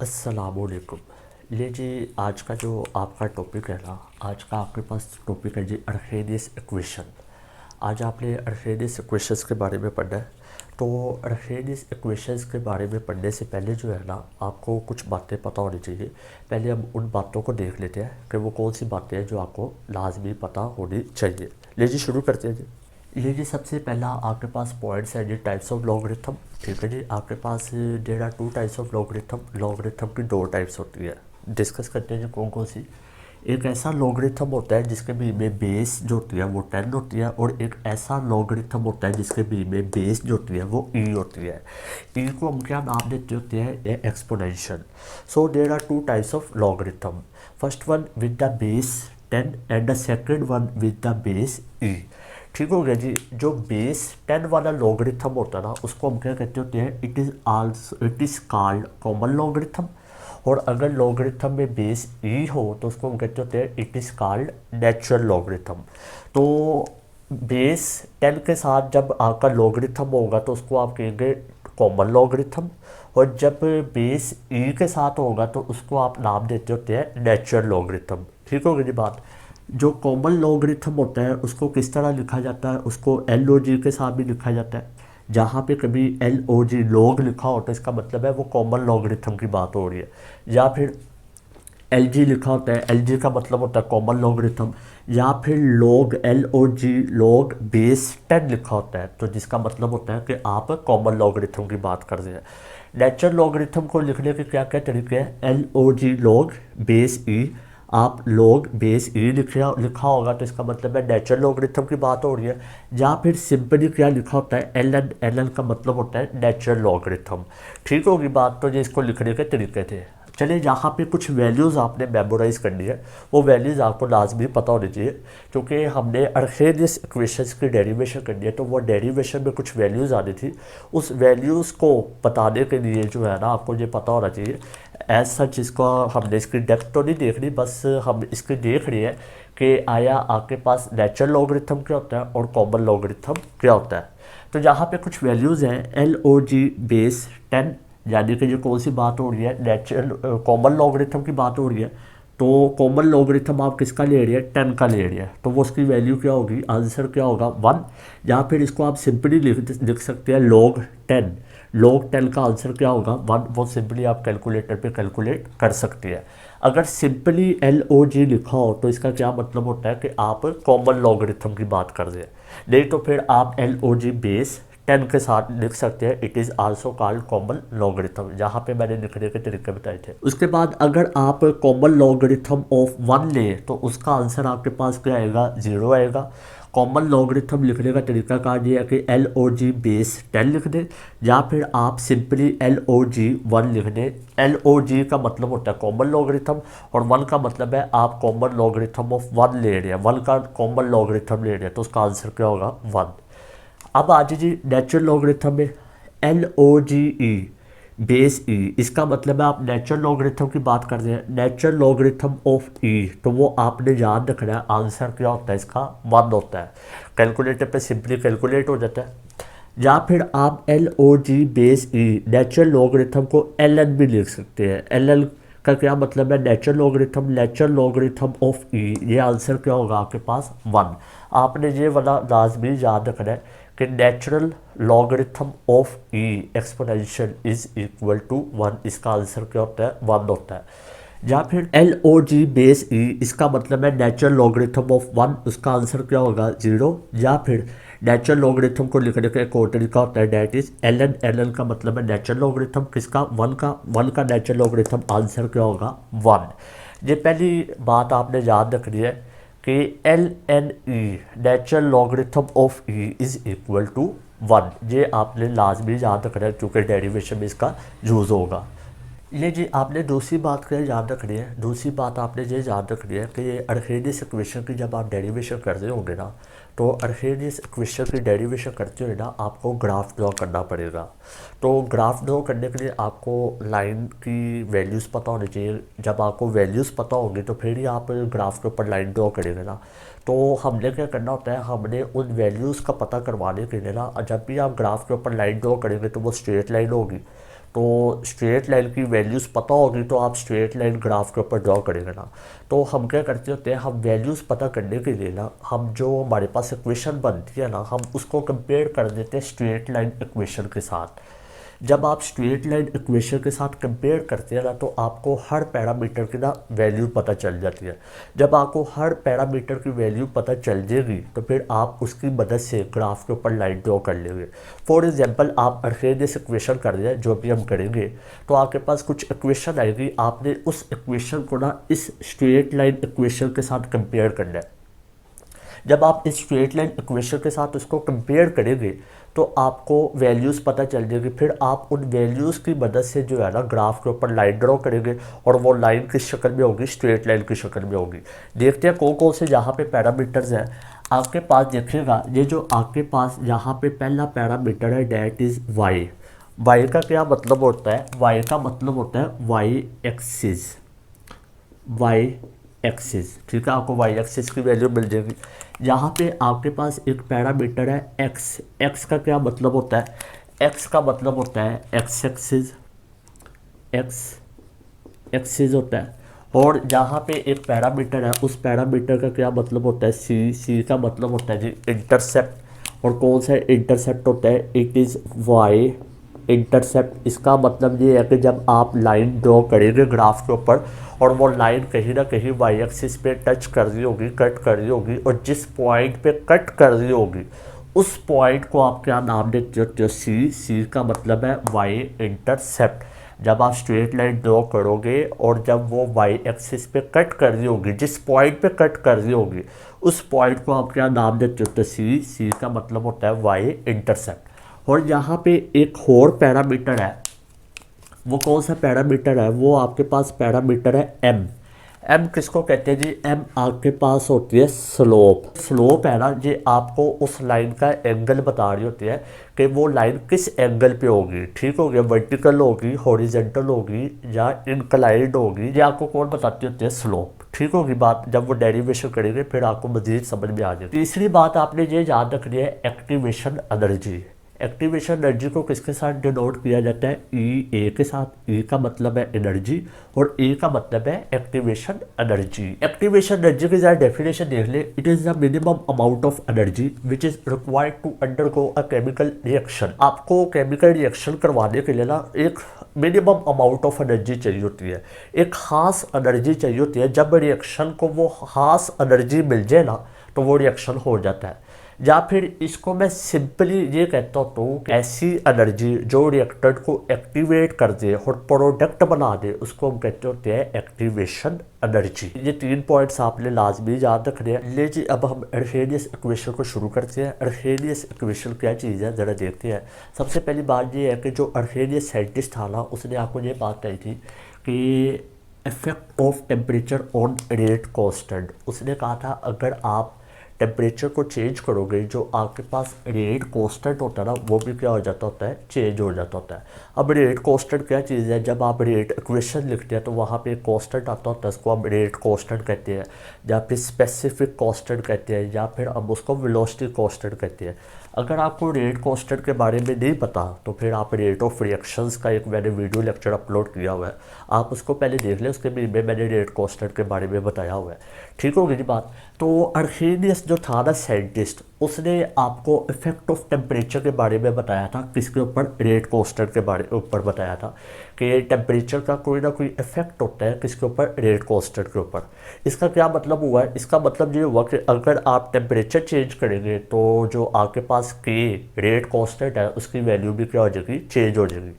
अस्सलामुअलैकुम। ये जी आज का जो आपका टॉपिक है ना, आज का आपके पास टॉपिक है जी अर्हेनियस इक्वेशन। आज आपने अर्हेनियस इक्वेशंस के बारे में पढ़ना है। तो अर्हेनियस इक्वेशंस के बारे में पढ़ने से पहले जो है ना, आपको कुछ बातें पता होनी चाहिए। पहले हम उन बातों को देख लेते हैं कि वो कौन सी बातें हैं जो आपको लाजमी पता होनी चाहिए। ले जी शुरू करते हैं जी। ये जी सबसे पहला आपके पास पॉइंट्स है जी टाइप्स ऑफ लॉगरिथम। ठीक है जी, आपके पास there are two types of logarithm. Logarithm की दो टाइप्स होती है, डिस्कस करते हैं जी कौन कौन सी। एक ऐसा लॉगरिथम होता है जिसके बी में बेस जो होती है वो 10 होती है, और एक ऐसा लॉगरिथम होता है जिसके बी में बेस जो होती है वो ई होती है। ई को हम क्या नाम देते होते हैं, exponential. So there are two types of logarithm. First one with the base 10 and the second one with the base E. ठीक हो गया जी। जो बेस 10 वाला लॉगरिथम होता है ना, उसको हम क्या कहते होते हैं, it is called common logarithm. और अगर लॉगरिथम में बेस ई हो तो उसको हम कहते होते हैं it is called natural logarithm. तो बेस 10 के साथ जब आपका लॉगरिथम होगा तो उसको आप कहेंगे कॉमन लॉगरिथम, और जब बेस ई के साथ होगा तो उसको आप नाम देते होते हैं नेचुरल लॉगरिथम। ठीक हो गई जी बात। जो कॉमन लॉगरिथम होता है उसको किस तरह लिखा जाता है, उसको एल ओ जी के साथ भी लिखा जाता है। जहाँ पे कभी एल ओ जी लॉग लिखा होता है इसका मतलब है वो कॉमन लॉगरिथम की बात हो रही है। या फिर एल जी लिखा होता है, एल जी का मतलब होता है कॉमन लॉगरिथम। या फिर लॉग एल ओ जी लॉग बेस 10 लिखा होता है, तो जिसका मतलब होता है कि आप कॉमन लॉगरिथम की बात कर रहे हैं। नेचुरल लॉगरिथम को लिखने के क्या क्या तरीके हैं, एल ओ जी लॉग बेस ई। आप लॉग बेस ई लिखा होगा तो इसका मतलब है नेचुरल लॉगरिथम की बात हो रही है। या फिर सिंपली क्या लिखा होता है, एल एन का मतलब होता है नेचुरल लॉगरिथम। ठीक होगी बात। तो ये इसको लिखने के तरीके थे। चलिए, यहाँ पे कुछ वैल्यूज़ आपने मेमोराइज़ करनी है, वो वैल्यूज़ आपको लाजमी पता होनी चाहिए, क्योंकि हमने अर्हेनियस इक्वेशंस की डेरिवेशन करनी है। तो वो डेरिवेशन में कुछ वैल्यूज़ आनी थी, उस वैल्यूज़ को बताने के लिए जो है ना आपको ये पता होना चाहिए। एज सच इसको हमने इसकी डेप्थ तो नहीं देखनी, बस हम इसकी देख रहे हैं कि आया आपके पास नेचुरल लॉगरिथम क्या होता है और कॉमन लॉगरिथम क्या होता है। तो यहाँ पे कुछ वैल्यूज़ हैं, एल ओ जी बेस 10, यानी कि ये कौन सी बात हो रही है, नेचुरल कॉमन लॉगरिथम की बात हो रही है। तो कॉमन लॉगरिथम आप किसका ले रही है, 10 का ले रही है, तो वो उसकी वैल्यू क्या होगी, आंसर क्या होगा 1। या फिर इसको आप सिंपली लिख सकते हैं लॉग 10। लॉग 10 का आंसर क्या होगा 1, वो सिंपली आप कैलकुलेटर पे कैलकुलेट कर सकते हैं। अगर सिंपली एल ओ जी लिखा हो तो इसका क्या मतलब होता है कि आप कॉमन लॉगरिथम की बात कर रहे हैं। नहीं तो फिर आप एल ओ जी बेस 10 के साथ लिख सकते हैं it is also called common logarithm, जहाँ पे मैंने लिखने के तरीके बताए थे। उसके बाद अगर आप कॉमन लॉगरिथम ऑफ 1 ले तो उसका आंसर आपके पास क्या आएगा, 0 आएगा। कॉमन लॉगरिथम लिखने का तरीका कार ये है कि एल ओ जी बेस 10 लिख दें, या फिर आप सिंपली एल ओ जी 1 लिख दें। एल ओ जी का मतलब होता है कॉमन लॉगरिथम, और 1 का मतलब है आप कॉमन लॉगरिथम ऑफ 1 ले रहे हैं, 1 का कॉमन लॉगरिथम ले रहे हैं, तो उसका आंसर क्या होगा 1। अब आ जी नेचुरल लॉगरिथम में एल ओ जी ई बेस ई, इसका मतलब है आप नेचुरल लॉगरिथम की बात कर रहे हैं, नेचुरल लॉगरिथम ऑफ ई, तो वो आपने याद रखना है आंसर क्या होता है इसका 1 होता है। कैलकुलेटर पे सिंपली कैलकुलेट हो जाता है। या फिर आप एल ओ जी बेस ई नेचुरल लॉगरिथम को एल एन भी लिख सकते हैं। एल एल का क्या मतलब है, नेचुरल लॉगरिथम ऑफ ई, ये आंसर क्या होगा आपके पास 1। आपने ये वाला लाजमी याद रखना है कि natural logarithm of E exponential is equal to 1, इसका आंसर क्या होता है 1 होता है। या फिर एल ओ जी बेस ई, इसका मतलब है नेचुरल लॉगरिथम ऑफ 1, उसका आंसर क्या होगा 0। या फिर नेचुरल लॉगरिथम को लिखने का एक और तरीका होता है, डेट इज एल एन का मतलब है नेचुरल लॉगरिथम किसका, 1 का नेचुरल लॉगरिथम, आंसर क्या होगा 1। ये पहली बात आपने याद रखनी है कि L N E natural logarithm of E is equal to 1, ये आपने लाजमी याद रखना है क्योंकि डेरिवेशन में इसका यूज़ होगा। ये जी आपने दूसरी बात क्या याद रखनी है, दूसरी बात आपने ये याद रखनी है कि ये अर्हेनियस इक्वेशन की जब आप डेरिवेशन कर रहे होंगे ना, तो अर्हेनियस इक्वेशन की डेरिवेशन करते हुए ना आपको ग्राफ ड्रॉ करना पड़ेगा। तो ग्राफ ड्रॉ करने के लिए आपको लाइन की वैल्यूज़ पता होनी चाहिए। जब आपको वैल्यूज़ पता होंगी तो फिर ही आप ग्राफ के ऊपर लाइन ड्रॉ करेंगे ना। तो हमने क्या करना होता है, हमने उन वैल्यूज़ का पता करवाने के लिए ना, जब भी आप ग्राफ के ऊपर लाइन ड्रॉ करेंगे तो वो स्ट्रेट लाइन होगी। तो स्ट्रेट लाइन की वैल्यूज़ पता होगी तो आप स्ट्रेट लाइन ग्राफ के ऊपर ड्रॉ करेंगे ना। तो हम क्या करते होते हैं, हम वैल्यूज़ पता करने के लिए ना, हम जो हमारे पास इक्वेशन बनती है ना, हम उसको कंपेयर कर देते हैं स्ट्रेट लाइन इक्वेशन के साथ। जब आप स्ट्रेट लाइन इक्वेशन के साथ कंपेयर करते हैं ना, तो आपको हर पैरामीटर की ना वैल्यू पता चल जाती है। जब आपको हर पैरामीटर की वैल्यू पता चल जाएगी तो फिर आप उसकी मदद से ग्राफ के ऊपर लाइन ड्रॉ कर लेंगे। फॉर एग्जांपल आप अर्हेनियस इक्वेशन कर दें, जो भी हम करेंगे, तो आपके पास कुछ इक्वेशन आएगी, आपने उस इक्वेशन को ना इस स्ट्रेट लाइन इक्वेशन के साथ कंपेयर करना है। जब आप इस स्ट्रेट लाइन इक्वेशन के साथ उसको कंपेयर करेंगे तो आपको वैल्यूज़ पता चल जाएगी। फिर आप उन वैल्यूज़ की मदद से जो है ना ग्राफ के ऊपर लाइन ड्रॉ करेंगे, और वो लाइन किस शक्ल में होगी, स्ट्रेट लाइन की शक्ल में होगी। देखते हैं कौन कौन से जहाँ पे पैरामीटर्स हैं आपके पास। देखिएगा, ये जो आपके पास यहाँ पे पहला पैरामीटर है, डैट इज़ वाई। वाई का क्या मतलब होता है? वाई का मतलब होता है वाई एक्सिस। वाई एक्सिस, ठीक है, आपको वाई एक्सिस की वैल्यू मिल जाएगी। यहाँ पे आपके पास एक पैरामीटर है एक्स। एक्स का क्या मतलब होता है? एक्स का मतलब होता है एक्स एक्सिस। एक्स एक्सिस होता है। और जहाँ पे एक पैरामीटर है, उस पैरामीटर का क्या मतलब होता है? सी। सी का मतलब होता है जी इंटरसेप्ट। और कौन सा इंटरसेप्ट होता है? It is why intercept. इसका मतलब ये है कि जब आप लाइन ड्रॉ करेंगे ग्राफ के ऊपर, और वो लाइन कहीं ना कहीं वाई एक्सिस पे टच कर रही होगी, कट कर रही होगी, और जिस पॉइंट पे कट कर रही होगी उस पॉइंट को आप क्या नाम देते हो? सी। सी का मतलब है वाई इंटरसेप्ट। जब आप स्ट्रेट लाइन ड्रॉ करोगे और जब वो वाई एक्सिस पे कट कर रही होगी, जिस पॉइंट पे कट कर रही होगी उस पॉइंट को आप क्या नाम देते हो? सी। सी का मतलब होता है वाई इंटरसेप्ट। और यहाँ पे एक और पैरामीटर है, वो कौन सा पैरामीटर है? वो आपके पास पैरामीटर है एम। एम किसको कहते हैं जी? एम आपके पास होती है स्लोप। स्लोप है ना जी, आपको उस लाइन का एंगल बता रही होती है कि वो लाइन किस एंगल पे होगी, ठीक होगी, वर्टिकल होगी, हॉरिजेंटल होगी, या इंक्लाइंड होगी, ये आपको कौन बताती होती है? स्लोप। ठीक होगी बात। जब वो डेरिवेशन करेंगे फिर आपको मजीद समझ में आ जाएगी। तीसरी बात आपने ये याद रखनी है, एक्टिवेशन एनर्जी। एक्टिवेशन एनर्जी को किसके साथ डिनोट किया जाता है? ई ए के साथ। ई का मतलब है एनर्जी और ए का मतलब है एक्टिवेशन एनर्जी। एक्टिवेशन एनर्जी की ज़रा डेफिनेशन देख ले। It is the minimum amount of energy which is required to undergo a chemical reaction. आपको केमिकल रिएक्शन करवाने के लिए ना एक मिनिमम अमाउंट ऑफ एनर्जी चाहिए होती है, एक ख़ास एनर्जी चाहिए होती है। जब रिएक्शन को वो ख़ास एनर्जी मिल जाए ना तो वो रिएक्शन हो जाता है। या फिर इसको मैं सिंपली ये कहता हूँ तो ऐसी एनर्जी जो रिएक्टर को एक्टिवेट कर दे और प्रोडक्ट बना दे, उसको हम कहते होते हैं एक्टिवेशन एनर्जी। ये 3 पॉइंट्स आपने लाजमी याद रखने हैं। ले जी, अब हम अर्हेनियस इक्वेशन को शुरू करते हैं। अर्हेनियस इक्वेशन क्या चीज़ है ज़रा देखते हैं। सबसे पहली बात ये है कि जो अर्हेनियस साइंटिस्ट था ना, उसने आपको ये बात कही थी कि effect of temperature on rate constant. उसने कहा था अगर आप टेम्परेचर को चेंज करोगे, जो आपके पास रेट कांस्टेंट होता है ना, वो भी क्या हो जाता होता है? चेंज हो जाता होता है। अब रेट कांस्टेंट क्या चीज़ है? जब आप रेट इक्वेशन लिखते हैं तो वहाँ पे कांस्टेंट आता होता है, उसको हम रेट कांस्टेंट कहते हैं, या फिर स्पेसिफिक कांस्टेंट कहते हैं, या फिर हम उसको वेलोसिटी कांस्टेंट कहते हैं। अगर आपको रेट कांस्टेंट के बारे में नहीं पता तो फिर आप रेट ऑफ रिएक्शंस का एक मैंने वीडियो लेक्चर अपलोड किया हुआ है, आप उसको पहले देख लें। उसके में मैंने रेट कांस्टेंट के बारे में बताया हुआ है। ठीक होगी जी बात। तो अर्हेनियस जो था ना साइंटिस्ट, उसने आपको इफेक्ट ऑफ टेम्परेचर के बारे में बताया था। किसके ऊपर? रेट कांस्टेंट के बारे ऊपर बताया था कि टेम्परेचर का कोई ना कोई इफेक्ट होता है किसके ऊपर? रेट कांस्टेंट के ऊपर। इसका क्या मतलब हुआ है? इसका मतलब ये हुआ कि अगर आप टेम्परेचर चेंज करेंगे तो जो आपके पास के रेट कांस्टेंट है उसकी वैल्यू भी क्या हो जाएगी? चेंज हो जाएगी।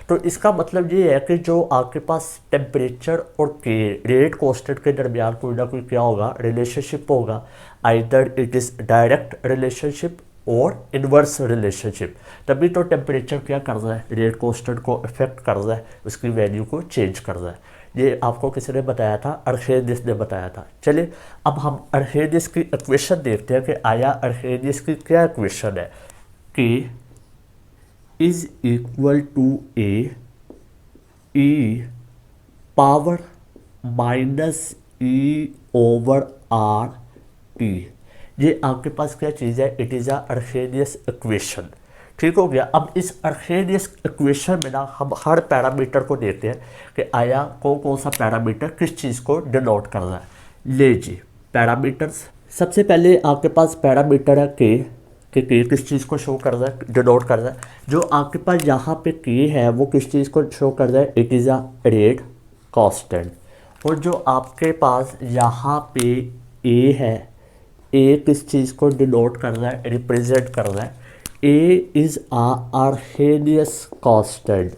तो इसका मतलब ये है कि जो आपके पास टेम्परेचर और के रेट कांस्टेंट के दरमियान कोई ना कोई क्या होगा? रिलेशनशिप होगा। Either it is direct relationship और इन्वर्स रिलेशनशिप। तभी तो टेम्परेचर क्या कर रहा है? रेट कांस्टेंट को इफेक्ट कर रहा है, उसकी वैल्यू को चेंज कर रहा है। ये आपको किसी ने बताया था? अर्हेनियस ने बताया था। चलिए अब हम अर्हेनियस की इक्वेशन देखते हैं कि आया अर्हेनियस की क्या इक्वेशन है कि is equal to A E power minus E over R T. ये आपके पास क्या चीज़ है? It is a Arrhenius equation. ठीक हो गया। अब इस अर्खेनियस इक्वेशन में ना हम हर पैरामीटर को देखते हैं कि आया कौन सा पैरामीटर किस चीज़ को डिनोट कर रहा है। ले जी पैरामीटर्स, सबसे पहले आपके पास पैरामीटर है के किस चीज़ को शो कर रहा है, डिनोट कर रहा है। जो आपके पास यहाँ पे के है वो किस चीज़ को शो कर रहा है, it is a rate constant. और जो आपके पास यहाँ पे ए है, ए किस चीज़ को डिनोट कर रहा है, रिप्रेजेंट कर रहा है, ए इज़ आ अर्खेनियस कांस्टेंट।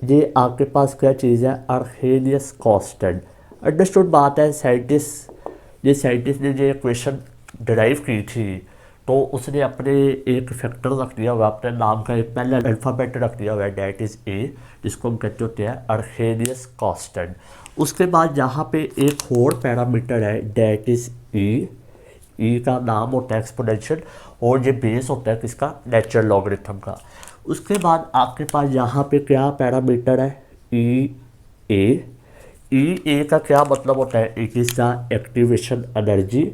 ये आपके पास क्या चीज़ है, अर्खेनियस कांस्टेंट। अंडरस्टूड बात है। साइंटिस्ट ने जो इक्वेशन डिराइव की थी तो उसने अपने एक फैक्टर रख दिया हुआ, अपने नाम का एक पहला अल्फ़ाबेट रख दिया हुआ है, डैट इज़ ए, जिसको हम कहते होते हैं अर्खेनियस कांस्टेंट। उसके बाद यहाँ पे एक और पैरामीटर है डैट इज़ ई। ई का नाम होता है एक्सपोनेंशियल और ये बेस होता है किसका, नेचुरल लॉगरिथम का। उसके बाद आपके पास यहाँ पे क्या पैरामीटर है, ई ए। ई ए का क्या मतलब होता है, it is the activation energy.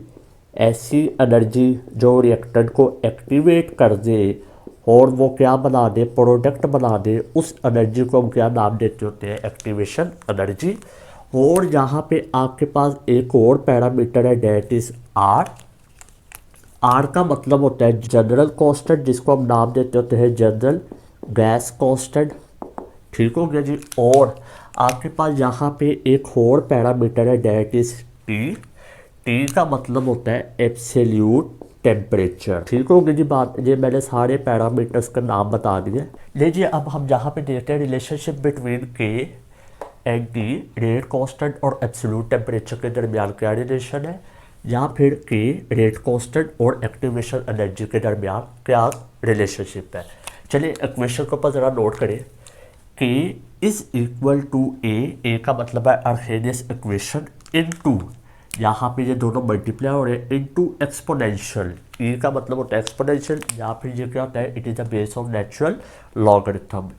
ऐसी एनर्जी जो रिएक्टेंट को एक्टिवेट कर दे और वो क्या बना दे, प्रोडक्ट बना दे, उस एनर्जी को हम क्या नाम देते होते हैं, एक्टिवेशन एनर्जी। और यहाँ पे आपके पास एक और पैरामीटर है डैट इज़ आर। आर का मतलब होता है जनरल कांस्टेंट, जिसको हम नाम देते होते हैं जनरल गैस कांस्टेंट। ठीक हो गया जी। और आपके पास यहाँ पे एक और पैरामीटर है डैट इज़ टी। टी का मतलब होता है एब्सोल्यूट टेम्परेचर। ठीक हो गई जी बात। ये मैंने सारे पैरामीटर्स का नाम बता दिए। लीजिए अब हम यहाँ पे देखते हैं रिलेशनशिप बिटवीन के एंड टी, रेट कांस्टेंट और एब्सोल्यूट टेम्परेचर के दरमियान क्या रिलेशन है, या फिर के रेट कांस्टेंट और एक्टिवेशन एनर्जी के दरमियान क्या रिलेशनशिप है। चलिए इक्वेशन को ऊपर ज़रा नोट करें। के इज़ इक्वल टू ए का मतलब है अर्खेनियस इक्वेशन, इन टू यहाँ पे ये दोनों मल्टीप्लाई हो रहे हैं, इनटू एक्सपोनेंशियल। ई का मतलब होता है एक्सपोनेंशियल, या फिर ये क्या होता है, it is the base of natural logarithm.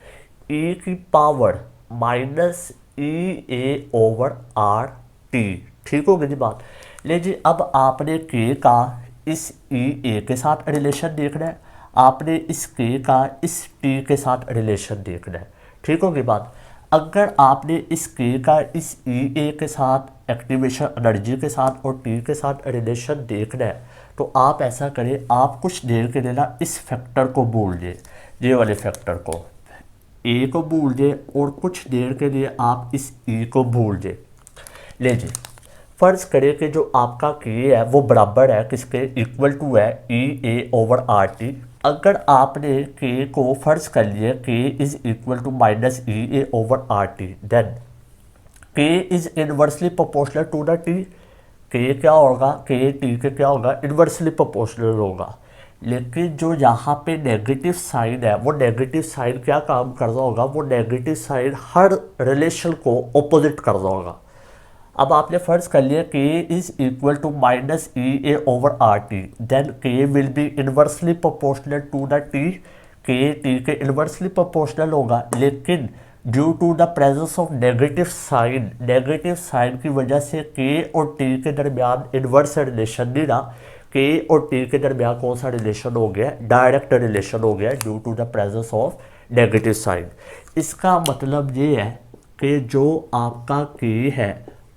E की power minus E A over R T. ठीक हो गई जी बात। लीजिए अब आपने के का इस ई ए के साथ रिलेशन देखना है, आपने इस के का इस टी के साथ रिलेशन देखना है। ठीक होगी बात। अगर आपने इस के का इस ई ए के साथ एक्टिवेशन एनर्जी के साथ और टी के साथ रिलेशन देखना है तो आप ऐसा करें, आप कुछ देर के लिए ना इस फैक्टर को भूल दें, ये वाले फैक्टर को, ए को भूल दें और कुछ देर के लिए आप इस ई को भूल दें। लीजिए फ़र्ज़ करें कि जो आपका के है वो बराबर है किसके, इक्वल टू है E A over R T. अगर आपने के को फ़र्ज़ कर लिया K is equal to minus E A over R T, then K is inversely proportional to the T. K क्या होगा, के टी के क्या होगा, इनवर्सली प्रोपोर्शनल होगा। लेकिन जो यहाँ पे नेगेटिव साइन है वो नेगेटिव साइन क्या काम कर रहा होगा, वो नेगेटिव साइन हर रिलेशन को ऑपोजिट कर रहा होगा। अब आपने फ़र्ज़ कर लिया K is equal to minus E A over R T, then K will be inversely proportional to the T. K T के इन्वर्सली प्रोपोर्शनल होगा, लेकिन due to the presence of negative sign की वजह से के और टी के दरमियान इन्वर्स रिलेशन नहीं रहा। के और टी के दरमियान कौन सा रिलेशन हो गया, डायरेक्ट रिलेशन हो गया due to the presence of negative sign. इसका मतलब ये है कि जो आपका के है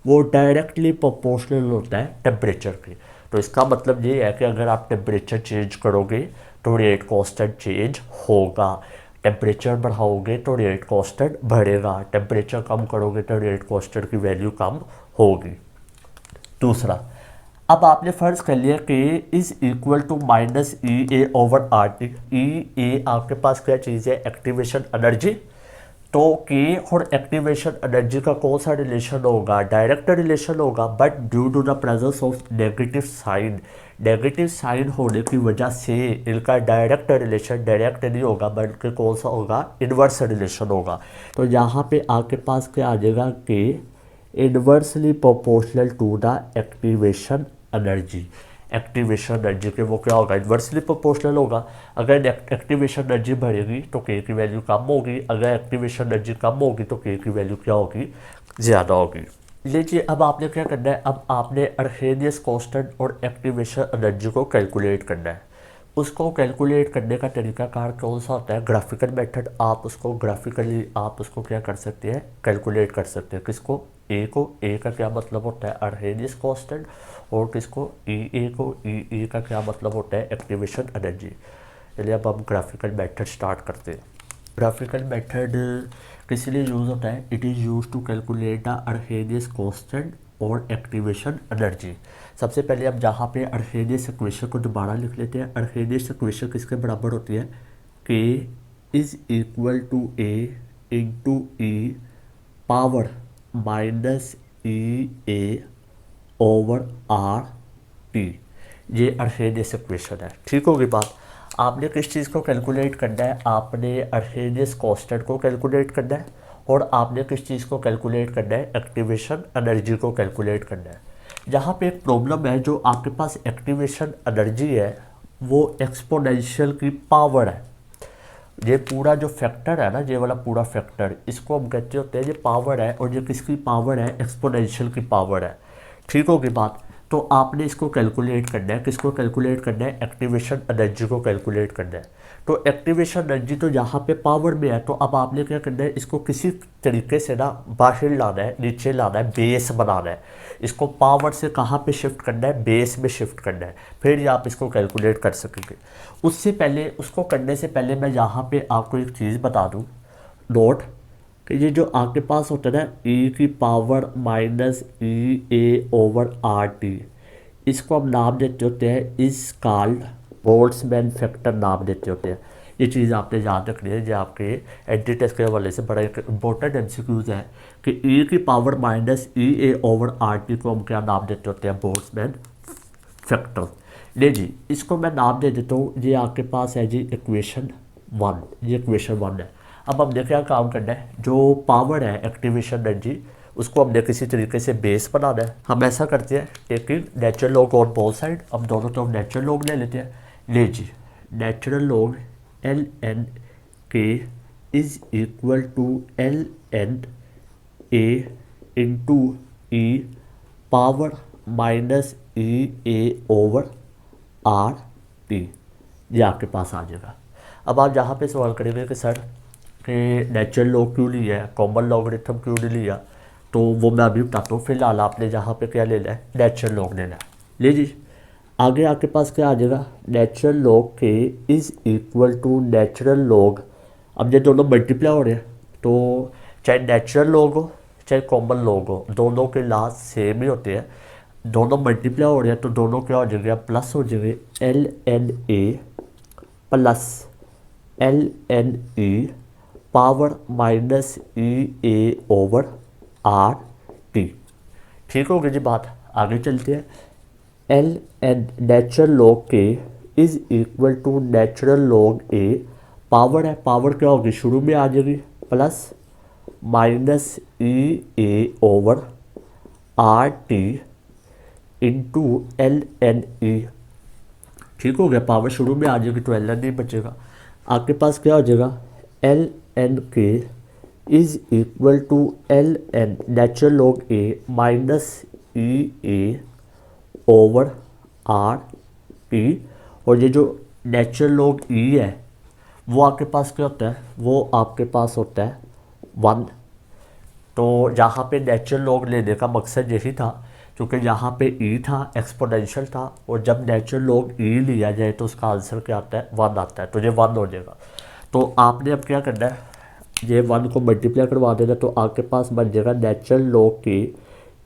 वो डायरेक्टली प्रोपोर्शनल होता है टेम्परेचर के। तो इसका मतलब ये है कि अगर आप टेम्परेचर चेंज करोगे तो रेट कांस्टेंट चेंज होगा, टेम्परेचर बढ़ाओगे तो रेट कांस्टेंट बढ़ेगा, टेम्परेचर कम करोगे तो रेट कांस्टेंट की वैल्यू कम होगी। दूसरा, अब आपने फ़र्ज़ कर लिया कि is equal to minus E A over R T. E A आपके पास क्या चीज़ है, एक्टिवेशन एनर्जी। तो के और एक्टिवेशन एनर्जी का कौन सा रिलेशन होगा, डायरेक्ट रिलेशन होगा, but due to the presence of negative sign होने की वजह से इनका डायरेक्ट रिलेशन डायरेक्ट नहीं होगा, बल्कि कौन सा होगा, इन्वर्स रिलेशन होगा। तो यहाँ पे आपके पास क्या आ जाएगा कि inversely proportional to the activation energy. Activation energy के वो क्या होगा, इन्वर्सली प्रोपोर्शनल होगा। अगर एक्टिवेशन एनर्जी बढ़ेगी तो के की वैल्यू कम होगी, अगर एक्टिवेशन एनर्जी कम होगी तो के की वैल्यू क्या होगी, ज़्यादा होगी। लीजिए अब आपने क्या करना है, अब आपने अर्खेनियस कांस्टेंट और एक्टिवेशन एनर्जी को कैलकुलेट करना है। उसको कैलकुलेट करने का तरीकाकार कौन सा होता है, ग्राफिकल मेथड। आप उसको ग्राफिकली आप उसको क्या कर सकते हैं, कैलकुलेट कर सकते हैं। किसको, ए को, ए का क्या मतलब होता है अर्हेनियस कांस्टेंट, और किसको, ई ए को, ई का क्या मतलब होता है एक्टिवेशन एनर्जी। चलिए अब हम ग्राफिकल मेथड स्टार्ट करते हैं। ग्राफिकल मेथड किस लिए यूज़ होता है, it is use to calculate the Arrhenius constant और एक्टिवेशन एनर्जी। सबसे पहले अब जहाँ पे अर्हेनियस इक्वेशन को दोबारा लिख लेते हैं। अर्हेनियस इक्वेशन किसके बराबर होती है, K is equal to A into E power minus E A over R T. ये अर्हेनियस इक्वेशन है। ठीक होगी बात। आपने किस चीज़ को कैलकुलेट करना है, आपने अर्हेनियस कांस्टेंट को कैलकुलेट करना है, और आपने किस चीज़ को कैलकुलेट करना है, एक्टिवेशन एनर्जी को कैलकुलेट करना है। जहाँ पे एक प्रॉब्लम है, जो आपके पास एक्टिवेशन एनर्जी है वो एक्सपोनेंशियल की पावर है। ये पूरा जो फैक्टर है ना, ये वाला पूरा फैक्टर, इसको हम कहते होते हैं ये पावर है, और ये किसकी पावर है, एक्सपोनेंशियल की पावर है। ठीक होगी बात। तो आपने इसको कैलकुलेट करना है, किसको कैलकुलेट करना है, एक्टिवेशन एनर्जी को कैलकुलेट करना है। तो एक्टिवेशन एनर्जी तो यहाँ पे पावर में है, तो अब आपने क्या करना है, इसको किसी तरीके से ना बाहर लाना है, नीचे लाना है, बेस बनाना है। इसको पावर से कहाँ पे शिफ्ट करना है, बेस में शिफ्ट करना है, फिर ही आप इसको कैलकुलेट कर सकेंगे। उससे पहले, उसको करने से पहले मैं यहाँ पे आपको एक चीज़ बता दूँ, नोट, कि ये जो आपके पास होता है ना ई की power minus E A over R T, इसको हम नाम देते होते हैं इस कॉल्ड बोल्ट्जमैन फैक्टर नाम देते होते हैं। ये चीज़ आपने याद रखनी है, जो आपके एंटी टेस्ट के हवाले से बड़ा एक इंपॉर्टेंट एमसीक्यूज है कि ई की power minus E A over R T को हम क्या नाम देते होते हैं, बोल्ट्जमैन फैक्टर। ले जी, इसको मैं नाम दे देता हूँ। ये आपके पास है जी इक्वेशन 1, ये इक्वेशन 1 है। अब हमने क्या काम करना है, जो पावर है एक्टिवेशन एनर्जी, उसको हमने किसी तरीके से बेस बनाना है। हम ऐसा करते हैं, taking natural log on both side, हम दोनों तरफ नेचुरल लॉग ले लेते हैं। ले जी, natural log L N K is equal to L N A into E power minus E A over R T, ये आपके पास आ जाएगा। अब आप जहाँ पे सवाल करेंगे कि सर कि नेचुरल लॉग क्यों लिया है, कॉमन लॉगरिथम क्यों नहीं लिया, तो वो मैं अभी बताता हूँ। फिलहाल आपने जहाँ पे क्या लेना है, नेचुरल लॉग लेना है। ले जी, आगे आपके पास क्या आ जाएगा, natural log K is equal to natural log. अब ये दोनों मल्टीप्लाई हो रहे हैं, तो चाहे नेचुरल लॉग हो चाहे कॉमन लॉग हो, दोनों के लास्ट सेम ही होते हैं। दोनों मल्टीप्लाई हो रहे हैं तो दोनों क्या हो जाएंगे, प्लस हो जाएंगे, L N A plus L N E power minus E A over R T. ठीक हो गई जी बात। आगे चलते हैं। L N natural log K is equal to natural log A, power है, पावर क्या होगी, शुरू में आ जाएगी, plus minus E A over R T into L N E. ठीक हो गया, पावर शुरू में आ जाएगी तो एल एन नहीं बचेगा। आपके पास क्या हो जाएगा, L N K is equal to L N natural log A minus E A over R T. और ये जो नेचुरल लॉग ई है वो आपके पास क्या होता है, वो आपके पास होता है 1। तो यहाँ पे नेचुरल लॉग लेने का मकसद यही था, क्योंकि यहाँ पे ई था, एक्सपोनेंशियल था, और जब नेचुरल लॉग ई लिया जाए तो उसका आंसर क्या आता है, 1 आता है, तो ये 1 हो जाएगा। तो आपने अब क्या करना है, ये 1 को मल्टीप्लाई करवा देना, तो आपके पास बन जाएगा natural log K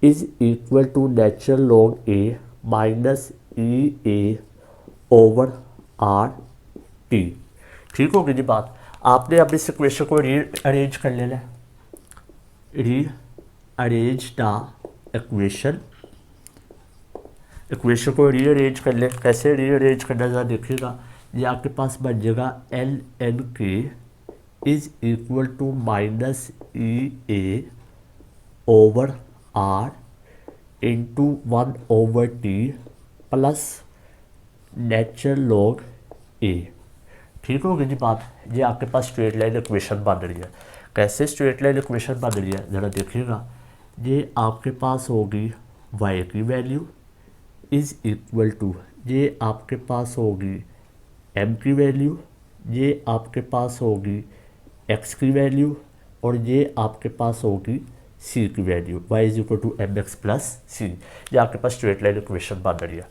is equal to natural log A minus E A over R T. ठीक होगी जी बात। आपने अब इस इक्वेशन को रीअरेंज कर लेना है, रीअरेंज द इक्वेशन, इक्वेशन को रीअरेंज कर ले। कैसे रीअरेंज करना ज़रा देखिएगा। ये आपके पास बन जाएगा L N K is equal to minus E A over R into 1 over T plus natural log A. ठीक हो गई जी बात। ये आपके पास स्ट्रेट लाइन इक्वेशन बन रही है। कैसे स्ट्रेट लाइन इक्वेशन बन रही है ज़रा देखिएगा। ये आपके पास होगी y की वैल्यू इज़ इक्वल टू, ये आपके पास होगी m की वैल्यू, ये आपके पास होगी x की वैल्यू, और ये आपके पास होगी c की value, y is equal to M X plus C. ये आपके पास स्ट्रेट लाइन इक्वेशन बन रही है।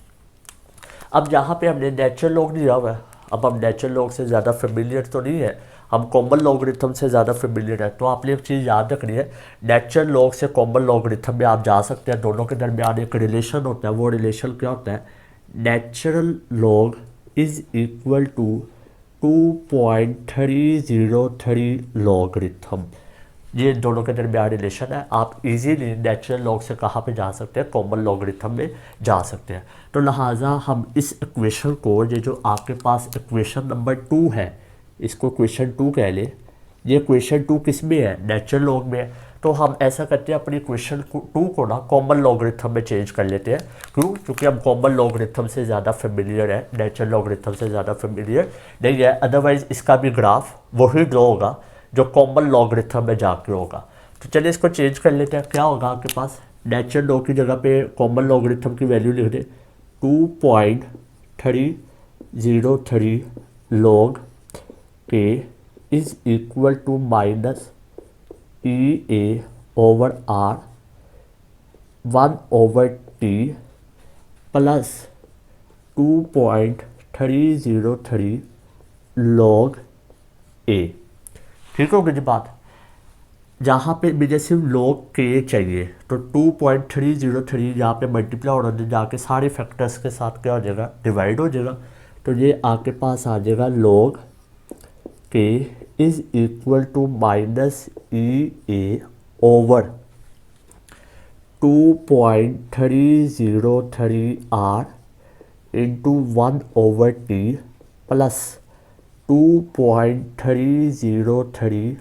अब यहाँ पे हमने नेचुरल लॉग दिया हुआ है, अब हम नेचुरल लॉग से ज़्यादा फेमिलियर तो नहीं है, हम कॉमन लॉगरिथम से ज़्यादा फेमिलियर है। तो आपने एक चीज़ याद रखनी है, नेचुरल लॉग से कॉमन लॉगरिथम में आप जा सकते हैं, दोनों के दरमियान एक रिलेशन होता है। वो रिलेशन क्या होता है? Natural log is equal to 2.3030 logarithm. ये दोनों के दरमियान रिलेशन है। आप इजीली नेचुरल लॉग से कहाँ पे जा सकते हैं? कॉमन लॉगरिथम में जा सकते हैं। तो लिहाजा हम इस इक्वेशन को, ये जो आपके पास इक्वेशन नंबर 2 है, इसको इक्वेशन 2 कह ले। ये इक्वेशन 2 किस में है? नेचुरल लॉग में है। तो हम ऐसा करते हैं, अपनी इक्वेशन 2 को ना कॉमन लॉगरिथम में चेंज कर लेते हैं। क्यों? क्योंकि हम कॉमन लॉगरिथम से ज़्यादा फेमिलियर है, नेचुरल लॉगरिथम से ज़्यादा फेमिलियर नहीं है। अदरवाइज इसका भी ग्राफ वही ड्रॉ होगा जो कॉमन लॉगरिथम में जाके होगा। तो चलिए इसको चेंज कर लेते हैं। क्या होगा आपके पास? नेचुरल लॉग की जगह पे कॉमन लॉगरिथम की वैल्यू लिख दे, 2.3030 log K is equal to minus EA over R 1/T plus 2.3030 log A। ठीक होगी जी बात? जहाँ पे मुझे सिर्फ लॉग के चाहिए, तो 2.3030 यहाँ पे मल्टीप्लाई होना चाहिए, जाके सारे फैक्टर्स के साथ क्या हो जाएगा? डिवाइड हो जाएगा। तो ये आपके पास आ जाएगा log K is equal to minus EA over 2.3030R into 1/T plus 2.3030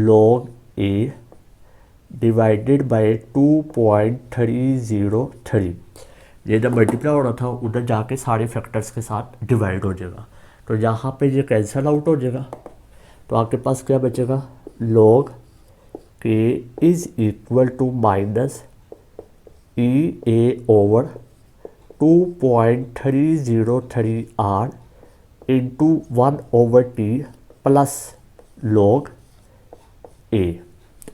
log A divided by 2.3030। ये जब मल्टीप्लाई हो रहा था, उधर जाके सारे फैक्टर्स के साथ डिवाइड हो जाएगा। तो यहाँ पे ये कैंसिल आउट हो जाएगा। तो आपके पास क्या बचेगा? log K is equal to minus EA over 2.3030R into 1/T plus log A।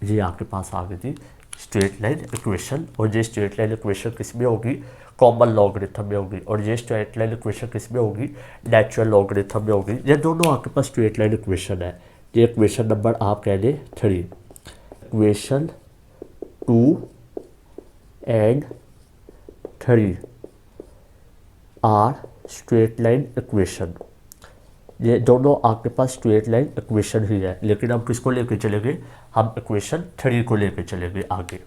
ये आपके पास आ गई थी स्ट्रेट लाइन इक्वेशन। और ये स्ट्रेट लाइन इक्वेशन किस में होगी? कॉमन लॉगरिथम में होगी। और ये स्ट्रेट लाइन इक्वेशन किस में होगी? नेचुरल लॉगरिथम में होगी। ये दोनों आपके पास स्ट्रेट लाइन इक्वेशन है। ये इक्वेशन नंबर आप कह लें 3। Equation 2 and 3 are straight line equation. ये दोनों आपके पास स्ट्रेट लाइन इक्वेशन ही है, लेकिन हम किसको लेके चलेंगे? हम इक्वेशन 3 को लेके चलेंगे आगे।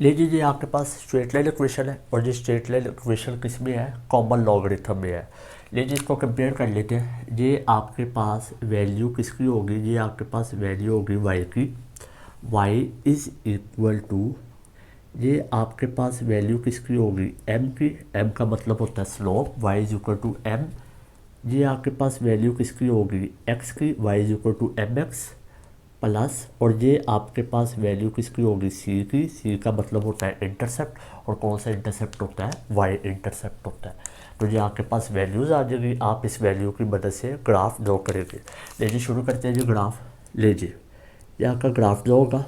लीजिए ये आपके पास स्ट्रेट लाइन इक्वेशन है, और ये स्ट्रेट लाइन इक्वेशन किस में है? कॉमन लॉगरिथम में है। लीजिए इसको कंपेयर कर लेते हैं। ये आपके पास वैल्यू किसकी होगी? ये आपके पास वैल्यू होगी y की। y इज इक्वल टू, ये आपके पास वैल्यू किसकी होगी? m की। m का मतलब होता है slope, y is equal to m। ये आपके पास वैल्यू किसकी होगी? x की। y is equal to mx plus, और ये आपके पास वैल्यू किसकी होगी? c की। c का मतलब होता है इंटरसेप्ट, और कौन सा इंटरसेप्ट होता है? y इंटरसेप्ट होता है। तो ये आपके पास वैल्यूज़ आ जाएगी। आप इस वैल्यू की मदद से ग्राफ ड्रॉ करेंगे। लीजिए शुरू करते हैं जी ग्राफ। लीजिए ये आपका ग्राफ ड्रॉ होगा।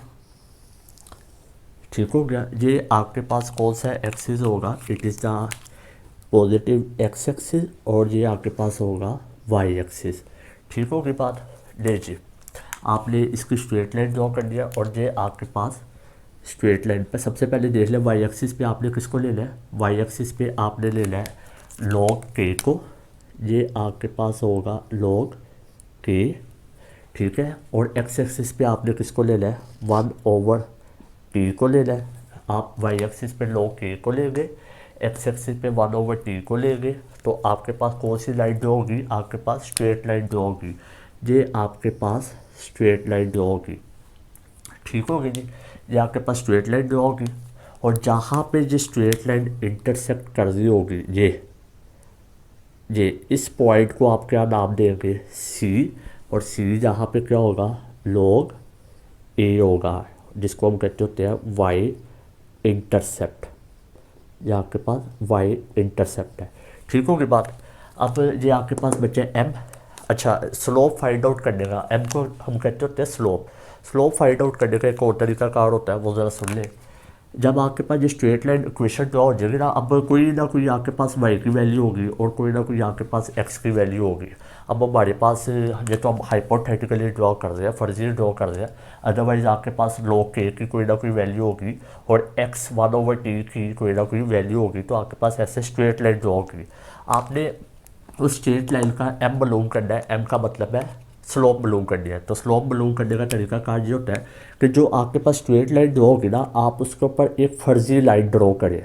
ठीक हो गया? ये आपके पास कौन सा एक्सिस होगा? It is the positive x axis, और ये आपके पास होगा वाई एक्सिस। ठीक होगी बात? लीजिए आपने इसकी स्ट्रेट लाइन ड्रॉ कर दिया, और ये आपके पास स्ट्रेट लाइन पर सबसे पहले देख लें वाई एक्सिस पे आपने किसको लेना है? वाई एक्सिस पे आपने लेना है log k को। ये आपके पास होगा log k। ठीक है? और x एक्सिस पे आपने किसको लेना है? 1/T को लेना है। आप y एक्सिस पे log k को लेंगे, x एक्सिस पे 1/T को लेंगे। तो आपके पास कौन सी लाइन ड्रॉ होगी? आपके पास स्ट्रेट लाइन ड्रॉ होगी। ये आपके पास स्ट्रेट लाइन ड्रॉ होगी। ठीक होगी जी? ये आपके पास स्ट्रेट लाइन ड्रॉ होगी, और जहाँ पे ये स्ट्रेट लाइन इंटरसेक्ट कर रही होगी, ये इस पॉइंट को आप क्या नाम देंगे? C। और C जहाँ पे क्या होगा? log A होगा, जिसको हम कहते होते हैं y इंटरसेप्ट। ये आपके पास y इंटरसेप्ट है। ठीक होगी बात? अब ये आपके पास बचे एम। अच्छा, स्लोप फाइंड आउट करने का, एम को हम कहते होते हैं स्लोप। स्लोप फाइंड आउट करने का एक और तरीका कार होता है, वो ज़रा सुन ले। जब आपके पास ये स्ट्रेट लाइन इक्वेशन ड्रॉ हो जाएगी ना, अब कोई ना कोई आपके पास वाई की वैल्यू होगी और कोई ना कोई आपके पास एक्स की वैल्यू होगी। अब हमारे पास ये तो हम हाइपोथेटिकली ड्रॉ कर रहे हैं, फर्जी ड्रॉ कर रहे हैं। अदरवाइज आपके पास log k की कोई ना कोई वैल्यू होगी और x 1/t की कोई ना कोई वैल्यू होगी, तो आपके पास ऐसे स्ट्रेट लाइन ड्रॉ होगी। आपने उस स्ट्रेट लाइन का एम मालूम करना है। एम का मतलब है स्लोप मालूम करनी है। तो स्लोप मालूम करने का तरीका कार ये होता है कि जो आपके पास स्ट्रेट लाइन ड्रॉ होगी ना, आप उसके ऊपर एक फर्जी लाइन ड्रॉ करें।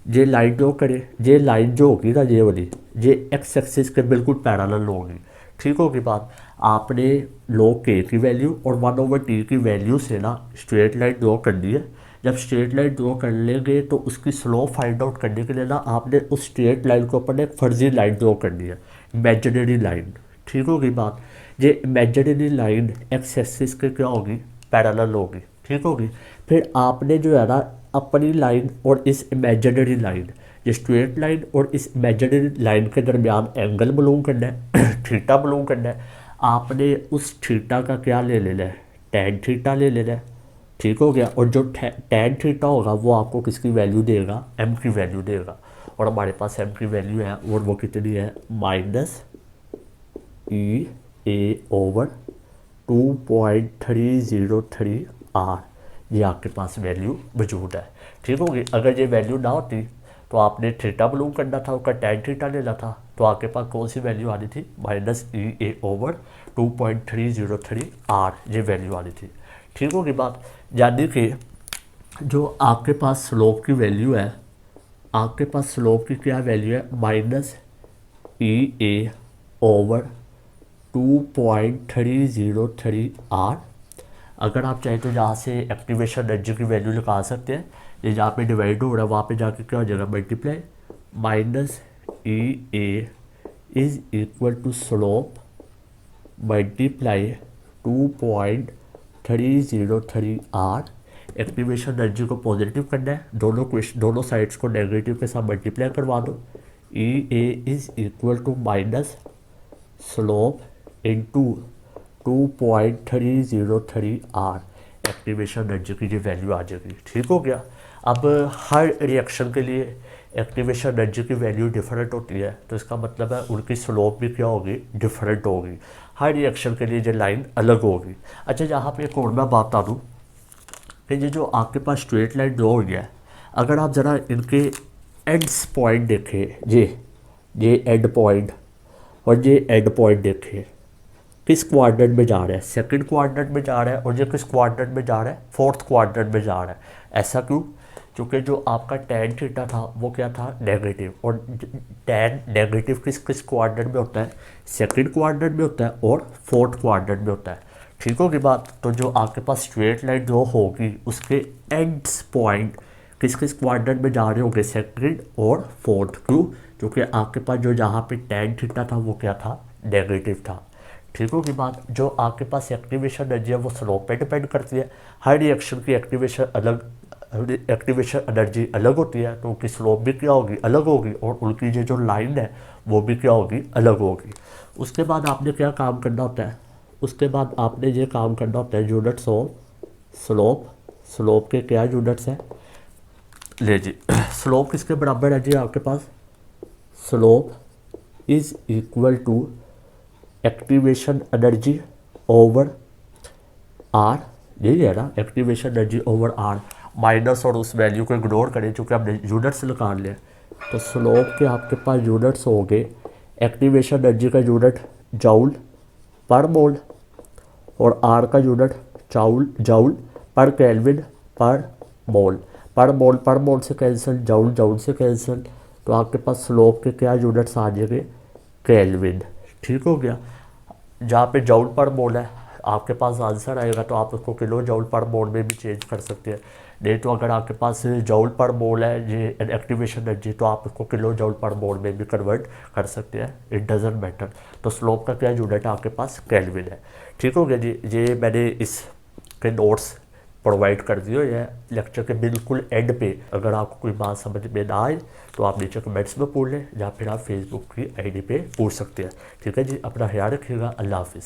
ये लाइन ड्रॉ करें, ये लाइन जो होगी ना, ये वाली, ये एक्स एक्सिस के बिल्कुल पैरेलल होगी। ठीक होगी बात। आपने log k की वैल्यू और 1/t की वैल्यू से ना स्ट्रेट लाइन ड्रॉ करनी है। जब स्ट्रेट लाइन ड्रॉ कर लेंगे तो उसकी स्लोप फाइंड आउट करने के लिए ना आपने उस स्ट्रेट लाइन के ऊपर एक फर्जी लाइन ड्रॉ करनी है, इमेजिनरी लाइन। ठीक होगी बात। ये इमेजिनरी लाइन एक्स एक्सिस के क्या होगी, पैरेलल होगी। ठीक होगी। फिर आपने जो है ना अपनी लाइन और इस इमेजिनरी लाइन, ये स्ट्रेट लाइन और इस इमेजिनरी लाइन के दरमियान एंगल मालूम करना है, थीटा मालूम करना है। आपने उस थीटा का क्या ले लेना है, टैन थीटा ले लेना है। ठीक हो गया। और जो टैन थीटा होगा वो आपको किसकी वैल्यू देगा, एम की वैल्यू देगा। और हमारे पास एम की वैल्यू है और वो कितनी है, -EA/2.303 आर। ये आपके पास वैल्यू मौजूद है। ठीक होगी। अगर ये वैल्यू ना होती तो आपने थीटा मालूम करना था, उसका टैन थीटा लेना था, तो आपके पास कौन सी वैल्यू आनी थी, -EA/2.303 आर, ये वैल्यू आनी थी। ठीक होगी बात। यानी कि जो आपके पास स्लोप की वैल्यू है, आपके पास स्लोप की क्या वैल्यू है, -EA/2.303 आर। अगर आप चाहें तो यहाँ से एक्टिवेशन एनर्जी की वैल्यू निकाल सकते हैं। ये जहाँ पे डिवाइड हो रहा है वहाँ पे जाके क्या हो जाएगा, multiply -EA is equal to slope multiply 2.303 R. Activation energy को पॉजिटिव करना है, दोनों साइड्स को नेगेटिव के साथ मल्टीप्लाई करवा दो। EA is equal to minus slope into 2.303 R. Activation energy की ये वैल्यू आ जाएगी। ठीक हो गया। अब हर रिएक्शन के लिए एक्टिवेशन एनर्जी की वैल्यू डिफरेंट होती है, तो इसका मतलब है उनकी स्लोप भी क्या होगी, डिफरेंट होगी। हर रिएक्शन के लिए ये लाइन अलग होगी। अच्छा, यहाँ पे एक और मैं बात बता दूँ कि ये जो आपके पास स्ट्रेट लाइन ड्रॉ हुई है, अगर आप ज़रा इनके एंड्स पॉइंट देखें, ये एंड पॉइंट और ये एंड पॉइंट देखें, किस क्वाड्रेंट में जा रहा है, सेकंड क्वाड्रेंट में जा रहा है, और ये किस क्वाड्रेंट में जा रहा है, फोर्थ क्वाड्रेंट में जा रहा है। ऐसा क्यों? क्योंकि जो आपका टैन थीटा था वो क्या था, नेगेटिव। और टैन नेगेटिव किस किस क्वाड्रेंट में होता है, सेकंड क्वाड्रेंट में होता है और फोर्थ क्वाड्रेंट में होता है। ठीक होगी बात। तो जो आपके पास स्ट्रेट लाइन जो होगी उसके एंड्स पॉइंट किस किस क्वाड्रेंट में जा रहे होंगे, सेकंड और फोर्थ। क्यों? क्योंकि आपके पास जो जहाँ पे टैन थीटा था वो क्या था, नेगेटिव था। ठीक होगी बात। जो आपके पास एक्टिवेशन एनर्जी है वो स्लोप पे डिपेंड करती है। हर रिएक्शन की एक्टिवेशन एनर्जी अलग होती है, तो उनकी स्लोप भी क्या होगी, अलग होगी, और उनकी जो लाइन है वो भी क्या होगी, अलग होगी। उसके बाद आपने क्या काम करना होता है, उसके बाद आपने ये काम करना होता है, यूनिट्स ऑफ स्लोप। स्लोप के क्या यूनिट्स हैं, ले जी। स्लोप किसके बराबर है जी आपके पास, slope is equal to activation energy over R. यही है ना, activation energy over R. Minus और उस वैल्यू को इग्नोर करें क्योंकि हमने यूनिट्स निकाल लिया। तो स्लोप के आपके पास यूनिट्स हो गए, एक्टिवेशन एनर्जी का यूनिट जूल पर मोल और आर का यूनिट जूल पर केल्विन पर मोल। पर मोल से कैंसिल, जूल से कैंसिल, तो आपके पास स्लोप के क्या यूनिट्स आ जाएंगे, केल्विन। ठीक हो गया। जहाँ पे जूल पर मोल है आपके पास आंसर आएगा तो आप उसको किलो जूल पर मोल में भी चेंज कर सकते हैं। नहीं तो अगर आपके पास जूल पर मोल है ये एक्टिवेशन एनर्जी, तो आप उसको किलो जूल पर मोल में भी कन्वर्ट कर सकते हैं। It doesn't matter. तो स्लोप का क्या यूनिट है आपके पास, केल्विन है। ठीक हो गया जी। ये मैंने इसके नोट्स प्रोवाइड कर दिए हैं लेक्चर के बिल्कुल एंड पे। अगर आपको कोई बात समझ में ना आए तो आप नीचे कमेंट्स में पूछ लें या फिर आप फेसबुक की आईडी पे पूछ सकते हैं। ठीक है जी, अपना ख्याल रखिएगा। अल्लाह हाफिज़।